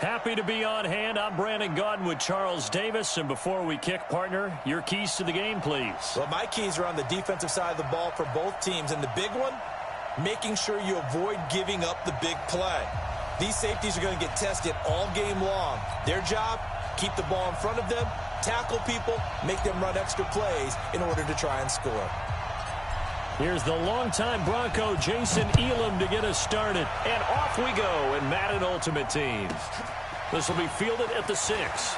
Happy to be on hand. I'm Brandon Gaudin with Charles Davis. And before we kick, partner, your keys to the game, please. Well, my keys are on the defensive side of the ball for both teams. And the big one, making sure you avoid giving up the big play. These safeties are going to get tested all game long. Their job, keep the ball in front of them, tackle people, make them run extra plays in order to try and score. Here's the longtime Bronco, Jason Elam, to get us started. And off we go in Madden Ultimate Team. This will be fielded at the 6.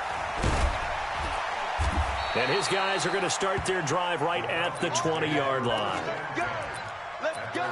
And his guys are going to start their drive right at the 20-yard line. Let's go.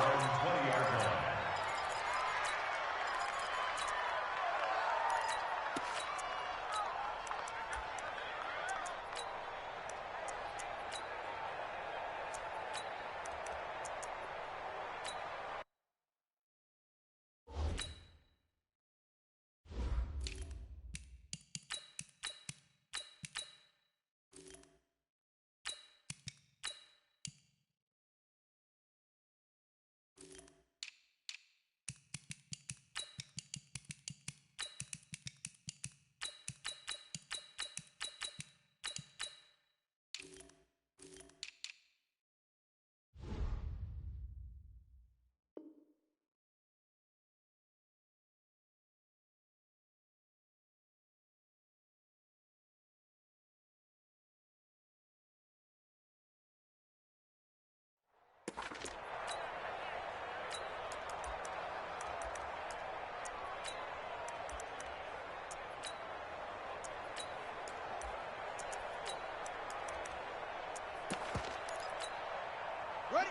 Ready?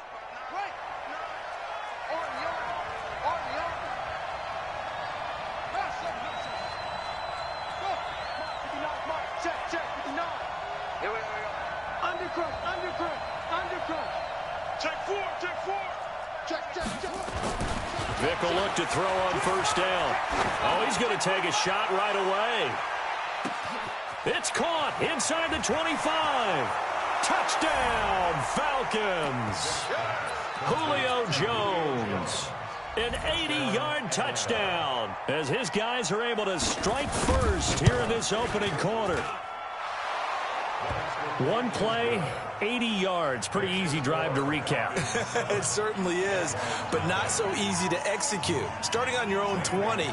Right. On the arm. On the arm. Pass it. Go. 59. Mark. Check. 59. Here we go. Undercrook. Check 4. Check. Vick will look to throw on first down. Oh, he's going to take a shot right away. It's caught inside the 25. Touchdown, Falcons. Julio Jones. An 80-yard touchdown as his guys are able to strike first here in this opening quarter. One play, 80 yards. Pretty easy drive to recap. It certainly is, but not so easy to execute. Starting on your own 20,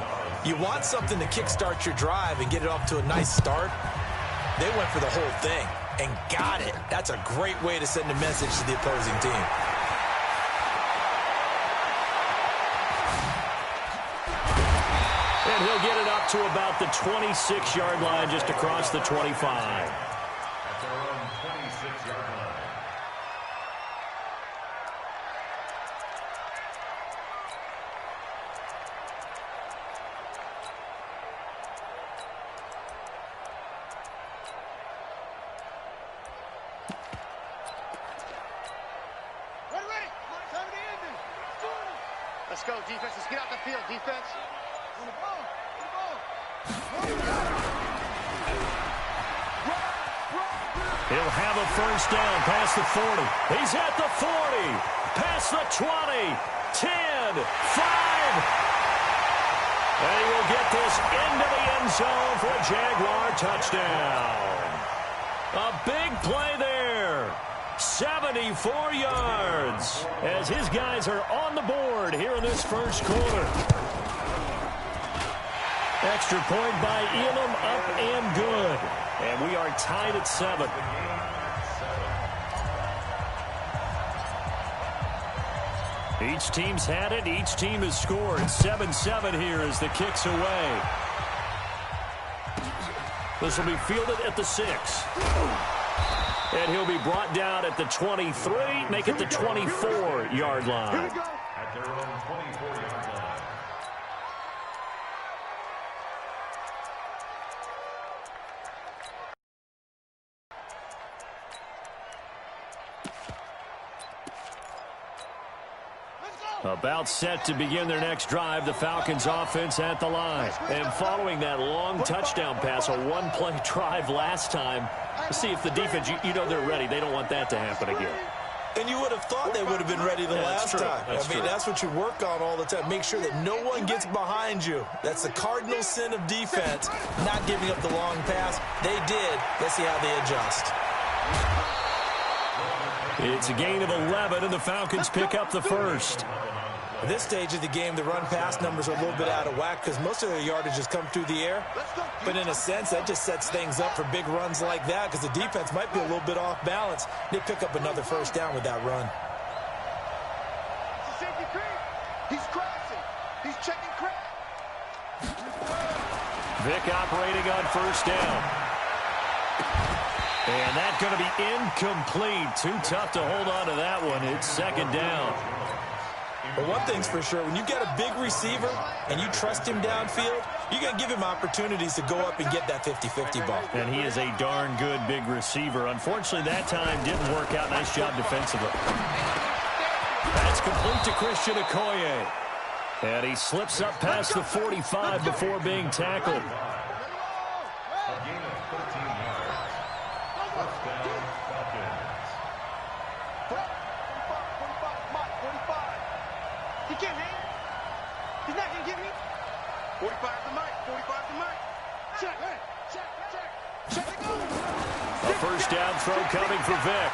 you want something to kickstart your drive and get it off to a nice start. They went for the whole thing and got it. That's a great way to send a message to the opposing team. And he'll get it up to about the 26-yard line, just across the 25. That's our own 26-yard line. Ready. Time to end it. Let's go, defense. Let's get out the field, defense. On the ball. He'll have a first down past the 40. He's at the 40. Past the 20. 10. 5. And he will get this into the end zone for a Jaguar touchdown. A big play there. 74 yards as his guys are on the board here in this first quarter. Extra point by Elam, up and good. And we are tied at 7. Each team's had it. Each team has scored. 7-7 here as the kick's away. This will be fielded at the 6. And he'll be brought down at the 23, make it the 24-yard line. At their own 24-yard line. About set to begin their next drive, the Falcons offense at the line. And following that long touchdown pass, a one-play drive last time, see if the defense, you know they're ready. They don't want that to happen again. And you would have thought they would have been ready the last time. That's what you work on all the time. Make sure that no one gets behind you. That's the cardinal sin of defense, not giving up the long pass. They did. Let's see how they adjust. It's a gain of 11, and the Falcons pick up the first. At this stage of the game, the run-pass numbers are a little bit out of whack because most of their yardage has come through the air. But in a sense, that just sets things up for big runs like that because the defense might be a little bit off balance. They pick up another first down with that run. He's crossing. He's checking crack. Vic operating on first down. And that's going to be incomplete. Too tough to hold on to that one. It's second down. But one thing's for sure, when you get a big receiver and you trust him downfield, you're going to give him opportunities to go up and get that 50-50 ball. And he is a darn good big receiver. Unfortunately, that time didn't work out. Nice job defensively. That's complete to Christian Okoye. And he slips up past the 45 before being tackled. A gain of 13 yards. First down, Falcons. 45. He can't hang. He's not going to get me. 45 to Mike. 45 to Mike. Check. Check it go. A first down throw coming for Vic.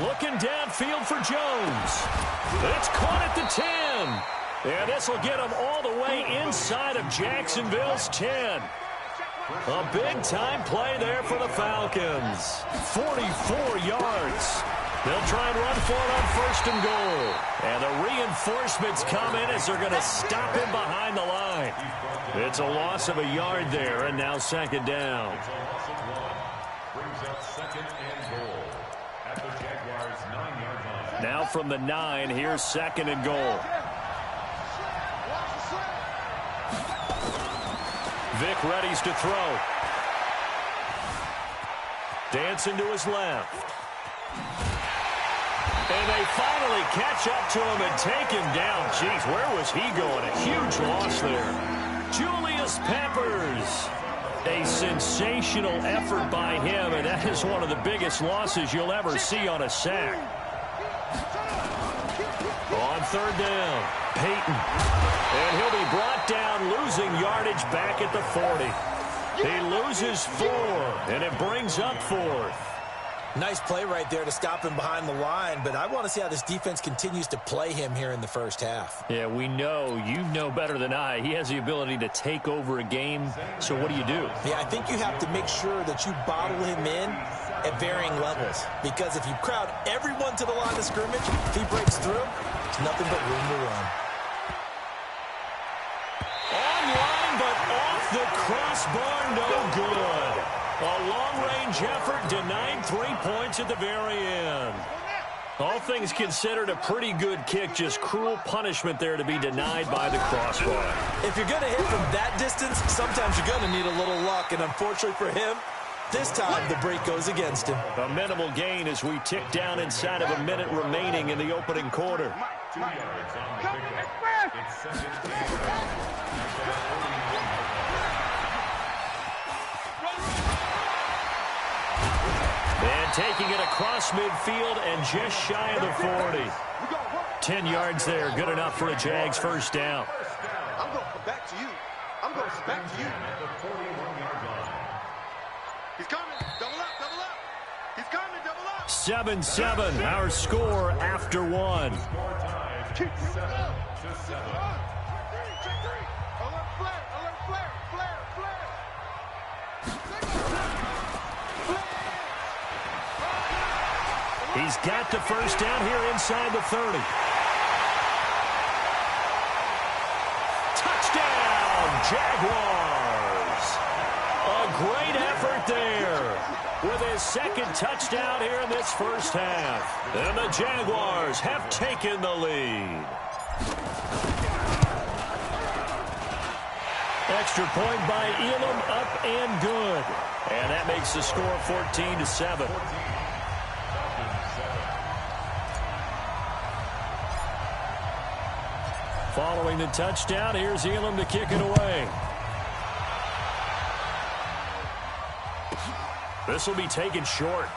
Looking downfield for Jones. It's caught at the 10. And this will get him all the way inside of Jacksonville's 10. A big-time play there for the Falcons. 44 yards. They'll try and run for it on first and goal. And the reinforcements come in as they're going to stop him behind the line. It's a loss of a yard there, and now second down. It's a loss of 1. Brings up second and goal at the Jaguars' 9-yard line. Now from the 9, here's second and goal. Vic readies to throw. Dancing to his left. And they finally catch up to him and take him down. Jeez, where was he going? A huge loss there. Julius Peppers. A sensational effort by him, and that is one of the biggest losses you'll ever see on a sack. On third down, Peyton. And he'll be brought down, losing yardage back at the 40. He loses 4, and it brings up 4th. Nice play right there to stop him behind the line, but I want to see how this defense continues to play him here in the first half. Yeah, we know. You know better than I. He has the ability to take over a game, so what do you do? Yeah, I think you have to make sure that you bottle him in at varying levels, because if you crowd everyone to the line of scrimmage, if he breaks through, it's nothing but room to run. Online, but off the crossbar, no good. A long-range effort denied 3 points at the very end. All things considered, a pretty good kick, just cruel punishment there to be denied by the crossbar. If you're going to hit from that distance, sometimes you're going to need a little luck, and unfortunately for him, this time the break goes against him. A minimal gain as we tick down inside of a minute remaining in the opening quarter. 2 yards on the pickup. It's second and And taking it across midfield and just shy of the 40. 10 yards there, good enough for a Jags first down. I'm going to come back to you. I'm going to come back to you. at the 41-yard line. He's coming. Double up. He's coming. Double up. 7-7, our score after 1. Score tied 7-7. Check 3. Alert flare. He's got the first down here inside the 30. Touchdown, Jaguars. A great effort there with his second touchdown here in this first half. And the Jaguars have taken the lead. Extra point by Elam, up and good. And that makes the score 14-7. Following the touchdown, here's Elam to kick it away. This will be taken short.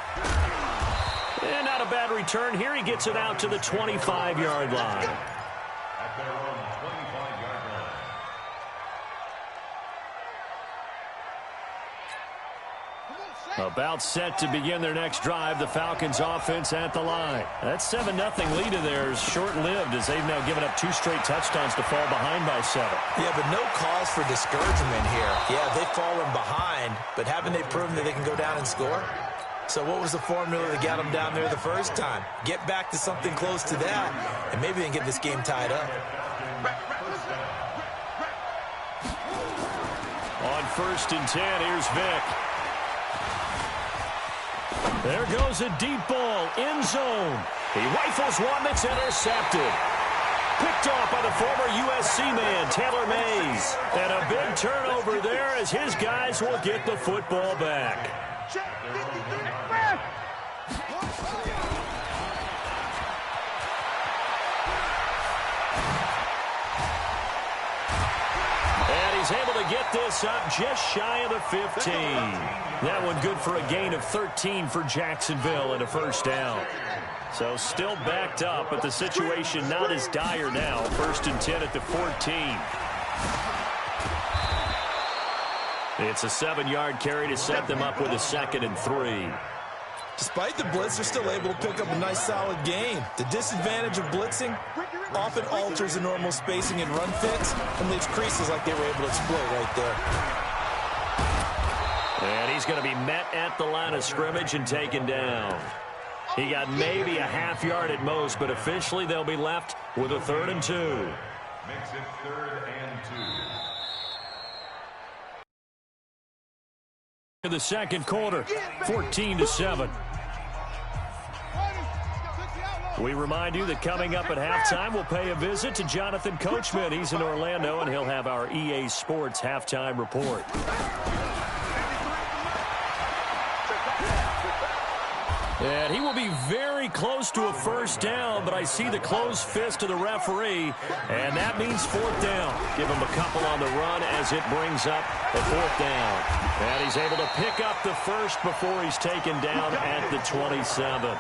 And not a bad return here. He gets it out to the 25-yard line. At their own 25-yard line. About set to begin their next drive. The Falcons offense at the line. That 7-0 lead of theirs short-lived as they've now given up 2 straight touchdowns to fall behind by 7. Yeah, but no cause for discouragement here. Yeah, they've fallen behind, but haven't they proven that they can go down and score? So what was the formula that got them down there the first time? Get back to something close to that, and maybe they can get this game tied up. On 1st and 10, here's Vick. There goes a deep ball, end zone. He rifles one that's intercepted. Picked off by the former USC man, Taylor Mays. And a big turnover there as his guys will get the football back. And he's able to get this up just shy of the 15. That one good for a gain of 13 for Jacksonville and a first down. So still backed up, but the situation not as dire now. 1st and 10 at the 14. It's a 7-yard carry to set them up with a 2nd and 3. Despite the blitz, they're still able to pick up a nice, solid gain. The disadvantage of blitzing often alters the normal spacing and run fits and leaves creases like they were able to exploit right there. And he's going to be met at the line of scrimmage and taken down. He got maybe a half yard at most, but officially they'll be left with a 3rd and 2. Makes it 3rd and 2. In the second quarter, 14-7. We remind you that coming up at halftime, we'll pay a visit to Jonathan Coachman. He's in Orlando, and he'll have our EA Sports halftime report. And he will be very close to a first down, but I see the closed fist of the referee, and that means 4th down. Give him a couple on the run as it brings up the 4th down. And he's able to pick up the first before he's taken down at the 27.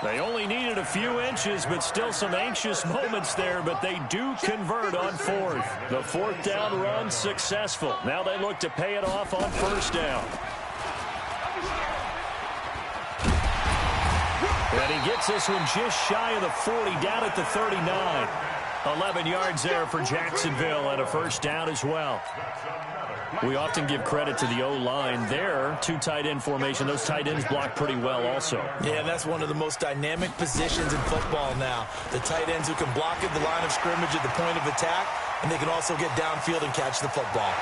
They only needed a few inches, but still some anxious moments there, but they do convert on 4th. The 4th down run successful. Now they look to pay it off on 1st down. And he gets this one just shy of the 40, down at the 39. 11 yards there for Jacksonville and a first down as well. We often give credit to the O-line there. 2 tight end formation. Those tight ends block pretty well also. Yeah, that's one of the most dynamic positions in football now. The tight ends who can block at the line of scrimmage at the point of attack, and they can also get downfield and catch the football.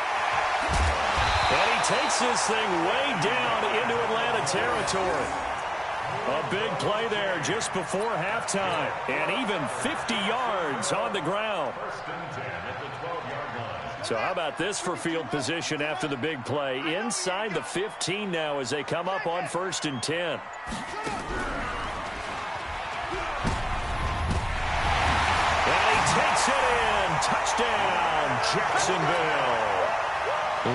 And he takes this thing way down into Atlanta territory. A big play there just before halftime. And even 50 yards on the ground. So how about this for field position after the big play? Inside the 15 now as they come up on 1st and 10. And he takes it in. Touchdown, Jacksonville.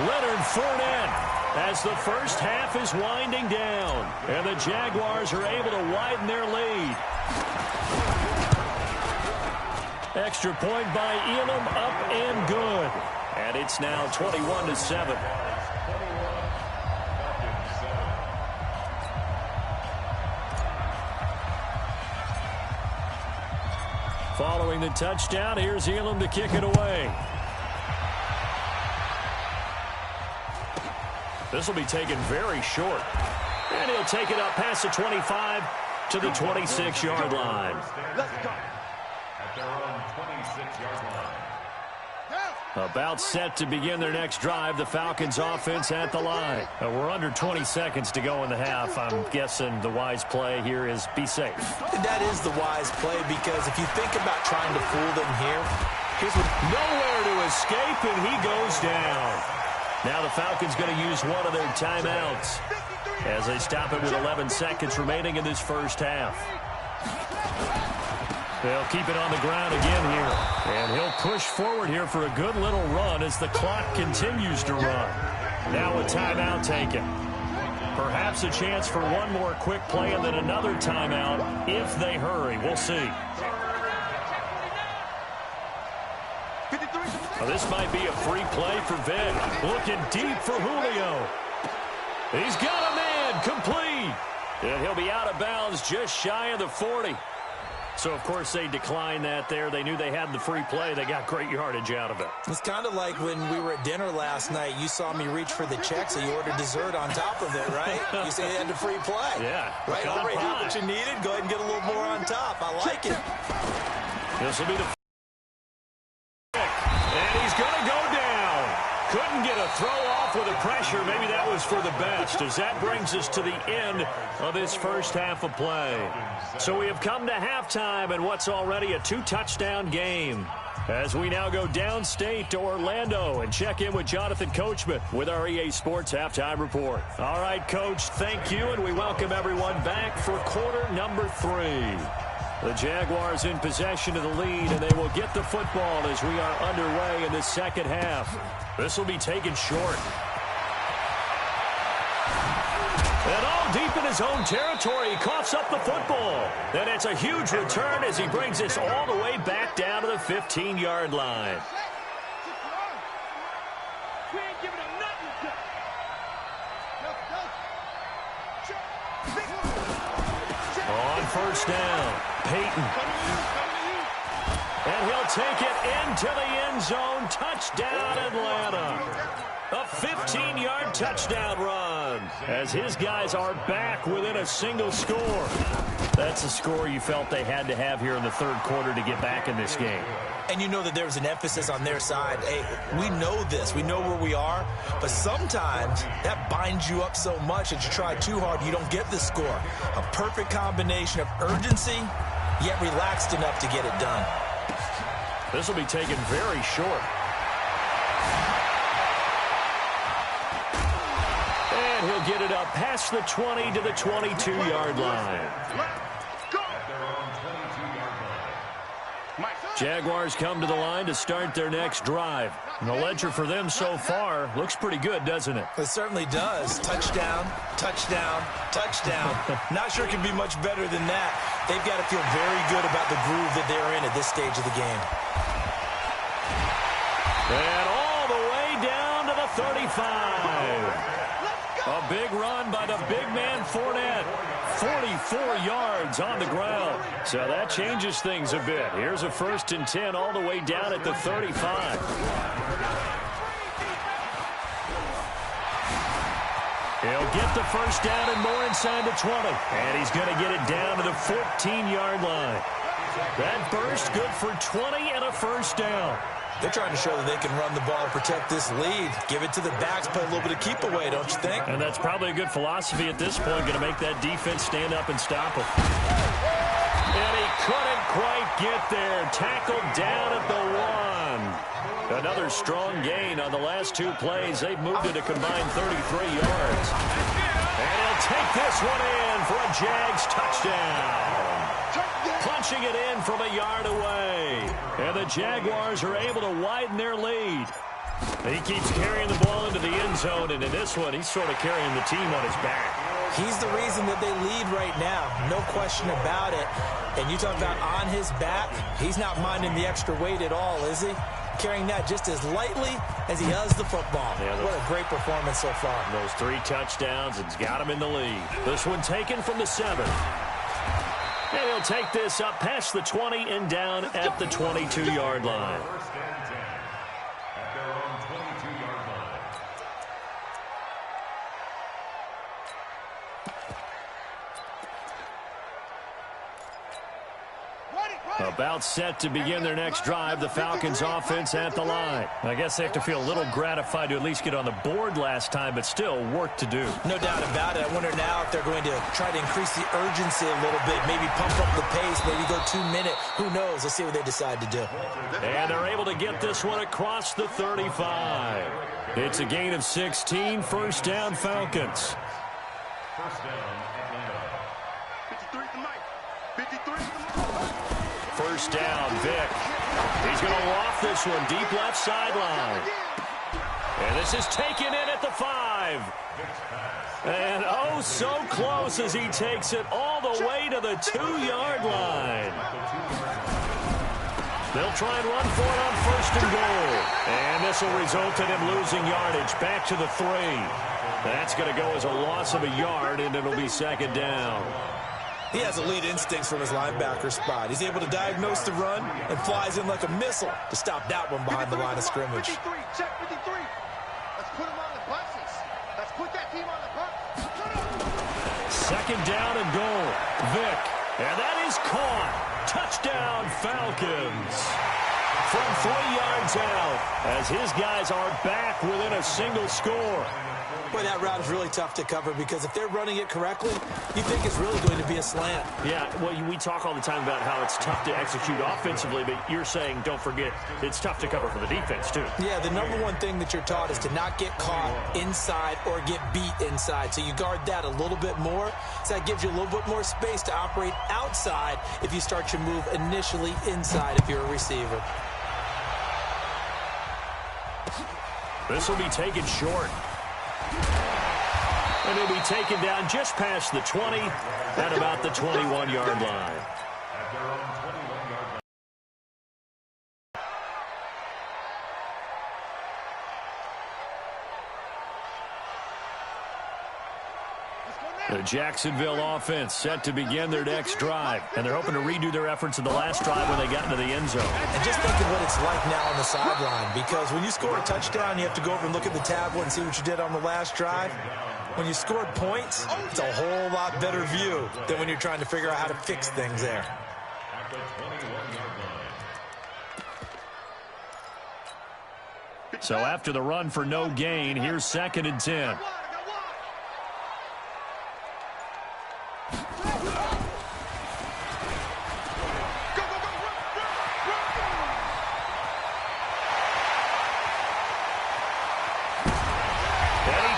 Leonard Fournette as the first half is winding down. And the Jaguars are able to widen their lead. Extra point by Elam, up and good. And it's now 21-7. Following the touchdown, here's Elam to kick it away. This will be taken very short. And he'll take it up past the 25 to the 26-yard line. At their own 26-yard line. About set to begin their next drive. The Falcons offense at the line. We're under 20 seconds to go in the half. I'm guessing the wise play here is be safe. That is the wise play, because if you think about trying to fool them here, here's what... Nowhere to escape, and he goes down. Now the Falcons going to use one of their timeouts as they stop it with 11 seconds remaining in this first half. They'll keep it on the ground again here. And he'll push forward here for a good little run as the clock continues to run. Now a timeout taken. Perhaps a chance for one more quick play and then another timeout if they hurry. We'll see. Well, this might be a free play for Vic. Looking deep for Julio. He's got a man complete. And he'll be out of bounds just shy of the 40. So, of course, they declined that there. They knew they had the free play. They got great yardage out of it. It's kind of like when we were at dinner last night. You saw me reach for the check, so you ordered dessert on top of it, right? You say you had the free play. Yeah. Right, already did what you needed. Go ahead and get a little more on top. I like it. This will be the and he's going to go down. Couldn't get a throw off with the pressure. Maybe that was for the best, as that brings us to the end of this first half of play. So we have come to halftime in what's already a 2-touchdown game, as we now go downstate to Orlando and check in with Jonathan Coachman with our EA Sports Halftime Report. All right, Coach, thank you, and we welcome everyone back for quarter number 3. The Jaguars in possession of the lead, and they will get the football as we are underway in the second half. This will be taken short. And all deep in his own territory, he coughs up the football. And it's a huge return as he brings this all the way back down to the 15-yard line. On first down, Peyton. And he'll take it into the end zone. Touchdown, Atlanta. A 15-yard touchdown run as his guys are back within a single score. That's a score you felt they had to have here in the third quarter to get back in this game. And you know that there's an emphasis on their side. Hey, we know this. We know where we are. But sometimes that binds you up so much that you try too hard, you don't get the score. A perfect combination of urgency, yet relaxed enough to get it done. This will be taken very short. And he'll get it up past the 20 to the 22-yard line. Jaguars come to the line to start their next drive. And the ledger for them so far looks pretty good, doesn't it? It certainly does. Touchdown, touchdown, touchdown. Not sure it can be much better than that. They've got to feel very good about the groove that they're in at this stage of the game. And all the way down to the 35. A big run by the big man, Fournette. 44 yards on the ground. So that changes things a bit. Here's a 1st and 10 all the way down at the 35. He'll get the first down and more inside the 20. And he's going to get it down to the 14-yard line. That burst good for 20 and a first down. They're trying to show that they can run the ball and protect this lead. Give it to the backs, play a little bit of keep away, don't you think? And that's probably a good philosophy at this point, going to make that defense stand up and stop him. And he couldn't quite get there. Tackled down at the 1. Another strong gain on the last 2 plays. They've moved it a combined 33 yards. And he'll take this one in for a Jags touchdown. Punching it in from a yard away. And the Jaguars are able to widen their lead. He keeps carrying the ball into the end zone, and in this one, he's sort of carrying the team on his back. He's the reason that they lead right now. No question about it. And you talk about on his back, he's not minding the extra weight at all, is he? Carrying that just as lightly as he does the football. Yeah, what a great performance so far. Those 3 touchdowns, it's got him in the lead. This one taken from the 7. And he'll take this up past the 20 and down at the 22-yard line. First and 10 at their own 22-yard line. About set to begin their next drive, the Falcons offense at the line. I guess they have to feel a little gratified to at least get on the board last time, but still work to do. No doubt about it. I wonder now if they're going to try to increase the urgency a little bit, maybe pump up the pace, maybe go 2-minute. Who knows? Let's see what they decide to do. And they're able to get this one across the 35. It's a gain of 16, first down Falcons. First down, Atlanta. 53 to Mike. 53 to Mike. First down, Vic. He's going to loft this one deep left sideline. And this is taken in at the 5. And oh, so close as he takes it all the way to the 2-yard line. They'll try and run for it on 1st and goal. And this will result in him losing yardage back to the 3. That's going to go as a loss of a yard, and it'll be 2nd down. He has elite instincts from his linebacker spot. He's able to diagnose the run and flies in like a missile to stop that one behind the line of scrimmage. 53, check 53. Let's put him on the buses. Let's put that team on the bus. 2nd down and goal. Vick. And that is caught. Touchdown, Falcons. From 3 yards out, as his guys are back within a single score. Boy, that route is really tough to cover because if they're running it correctly, you think it's really going to be a slant. Yeah, well, we talk all the time about how it's tough to execute offensively, but you're saying, don't forget, it's tough to cover for the defense, too. Yeah, the number one thing that you're taught is to not get caught inside or get beat inside. So you guard that a little bit more. So that gives you a little bit more space to operate outside if you start your move initially inside if you're a receiver. This will be taken short. And he'll be taken down just past the 20 at about the 21-yard line. The Jacksonville offense set to begin their next drive, and they're hoping to redo their efforts in the last drive when they got into the end zone. And just think of what it's like now on the sideline, because when you score a touchdown, you have to go over and look at the tablet and see what you did on the last drive. When you scored points, it's a whole lot better view than when you're trying to figure out how to fix things there. So after the run for no gain, here's 2nd and 10.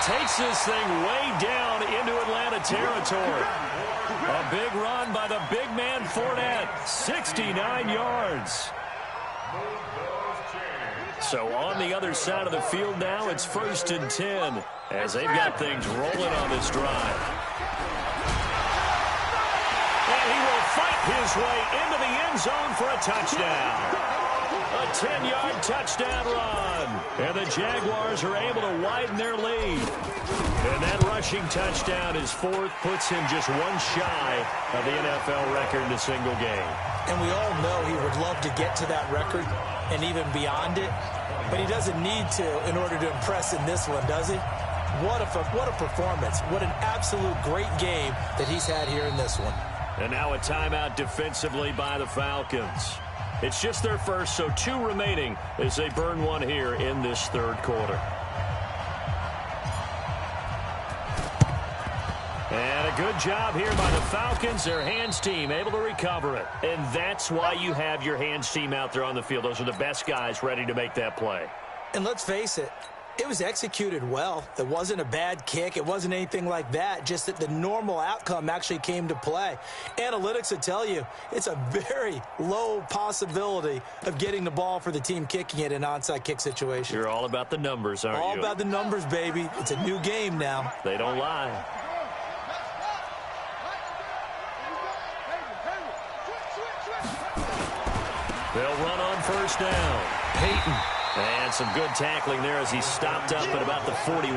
Takes this thing way down into Atlanta territory. A big run by the big man Fournette, 69 yards. So on the other side of the field now, it's 1st and 10 as they've got things rolling on this drive. And he will fight his way into the end zone for a touchdown. A 10-yard touchdown run. And the Jaguars are able to widen their lead. And that rushing touchdown is 4th, puts him just one shy of the NFL record in a single game. And we all know he would love to get to that record and even beyond it. But he doesn't need to in order to impress in this one, does he? What a performance. What an absolute great game that he's had here in this one. And now a timeout defensively by the Falcons. It's just their first, so 2 remaining as they burn one here in this 3rd quarter. And a good job here by the Falcons. Their hands team able to recover it. And that's why you have your hands team out there on the field. Those are the best guys ready to make that play. And let's face it, it was executed well. It wasn't a bad kick. It wasn't anything like that. Just that the normal outcome actually came to play. Analytics will tell you it's a very low possibility of getting the ball for the team kicking it in an onside kick situation. You're all about the numbers, aren't you? All about the numbers, baby. It's a new game now. They don't lie. They'll run on 1st down. Peyton. And some good tackling there as he stopped up at about the 41.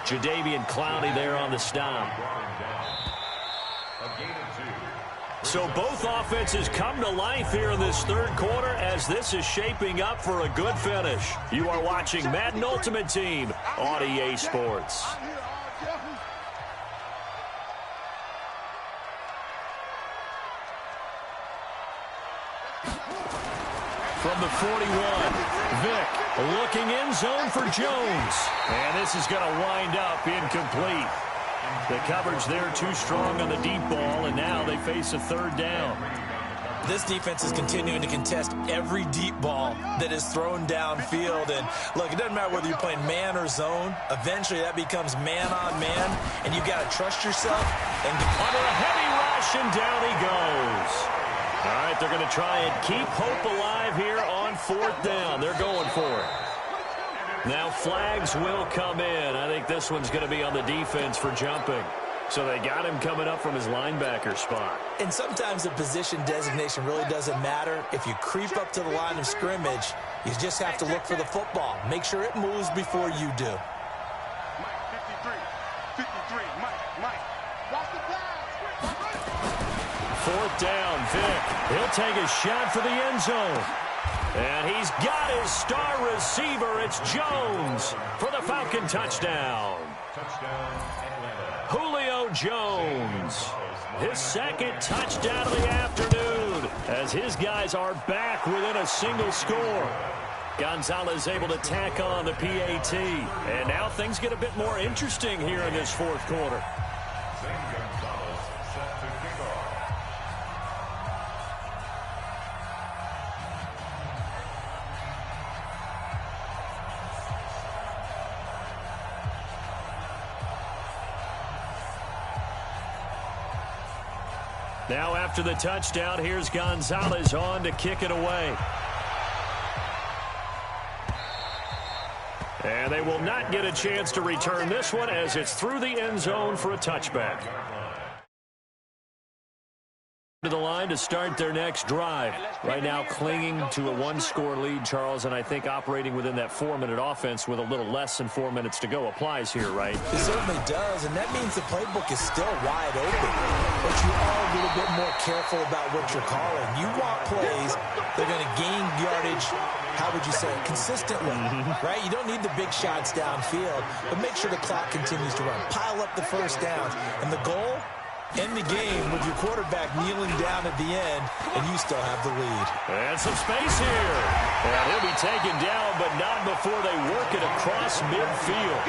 Jadeveon Clowney there on the stop. So both offenses come to life here in this 3rd quarter as this is shaping up for a good finish. You are watching Madden Ultimate Team on EA Sports. From the 41, Vick looking in zone for Jones. And this is going to wind up incomplete. The coverage there too strong on the deep ball, and now they face a 3rd down. This defense is continuing to contest every deep ball that is thrown downfield. And look, it doesn't matter whether you're playing man or zone. Eventually that becomes man on man, and you've got to trust yourself. And under a heavy rush, and down he goes. All right, they're going to try and keep hope alive here on 4th down. They're going for it. Now flags will come in. I think this one's going to be on the defense for jumping. So they got him coming up from his linebacker spot. And sometimes the position designation really doesn't matter. If you creep up to the line of scrimmage, you just have to look for the football. Make sure it moves before you do. Mike, 53. 53. Mike. Watch the pass. 4th down, Vic. He'll take a shot for the end zone. And he's got his star receiver. It's Jones for the Falcon touchdown. Touchdown, Atlanta. Julio Jones, his 2nd touchdown of the afternoon, as his guys are back within a single score. Gonzalez able to tack on the PAT. And now things get a bit more interesting here in this 4th quarter. Zane Gonzalez set to kick off. Now after the touchdown, here's Gonzalez on to kick it away. And they will not get a chance to return this one as it's through the end zone for a touchback. To the line to start their next drive. Right now clinging to a 1-score lead, Charles, and I think operating within that 4-minute offense with a little less than 4 minutes to go applies here, right? It certainly does, and that means the playbook is still wide open. But you are a little bit more careful about what you're calling. You want plays that are going to gain yardage, how would you say, consistently, right? You don't need the big shots downfield, but make sure the clock continues to run. Pile up the first downs, and the goal? End the game with your quarterback kneeling down at the end, and you still have the lead. And some space here. And he'll be taken down, but not before they work it across midfield.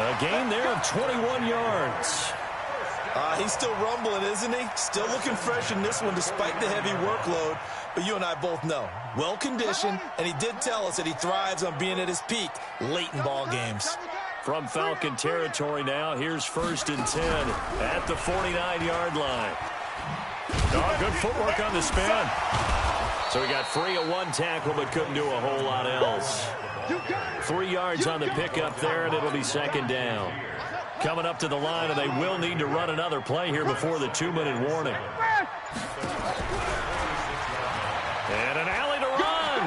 A gain there of 21 yards. He's still rumbling, isn't he? Still looking fresh in this one despite the heavy workload. But you and I both know, well-conditioned, and he did tell us that he thrives on being at his peak late in ball games. From Falcon territory now, here's 1st and 10 at the 49-yard line. Oh, good footwork on the spin. So he got free of 1 tackle but couldn't do a whole lot else. 3 yards on the pickup there, and it'll be 2nd down. Coming up to the line, and they will need to run another play here before the 2-minute warning. And an alley to run.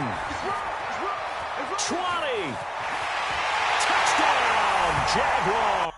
20. Touchdown, Jaguars.